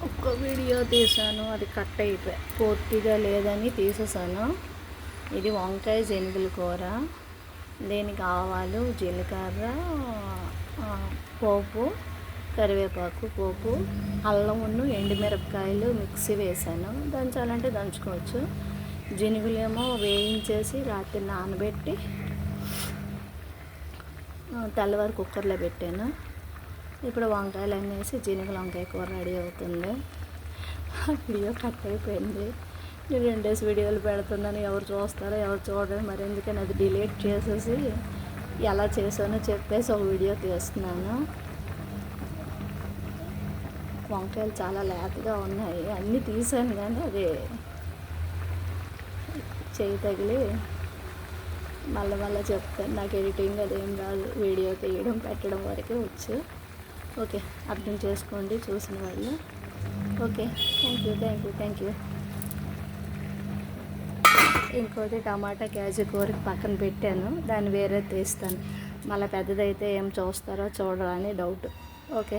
ఒక్క వీడియో తీసాను, అది కట్ అయిపోయి పూర్తిగా లేదని తీసేసాను. ఇది వంకాయ శనగల కూర. దీనికి ఆవాలు, జీలకర్ర, పోపు, కరివేపాకు పోపు, అల్లమును ఎండుమిరపకాయలు మిక్సీ వేసాను. దంచాలంటే దంచుకోవచ్చు. జనుగులేమో వేయించేసి రాత్రి నానబెట్టి తెల్లవారు కుక్కర్లో పెట్టాను. ఇప్పుడు వంకాయలు అనేసి జనుగుల వంకాయ కూర రెడీ అవుతుంది. వీడియో కట్ అయిపోయింది. నేను 2 డేస్ వీడియోలు పెడుతున్నాను, ఎవరు చూస్తారో ఎవరు చూడరు, మరి ఎందుకని అది డిలీట్ చేసేసి ఎలా చేసానో చెప్పేసి ఒక వీడియో తీస్తున్నాను. వంకాయలు చాలా లేతగా ఉన్నాయి, అన్నీ తీసాను కానీ అది చేయి తగిలి మళ్ళీ చెప్తాను. నాకు ఎడిటింగ్ అదేం రాదు, వీడియో తీయడం పెట్టడం వరకే వచ్చు. ఓకే, అర్థం చేసుకోండి చూసిన వాళ్ళు. Okay, thank you. ఇంకోటి టమాటా క్యాజు కూరకి పక్కన పెట్టాను, దాన్ని వేరే తీస్తాను. మళ్ళీ పెద్దదైతే ఏం చూస్తారో చూడరా అని డౌట్. ఓకే.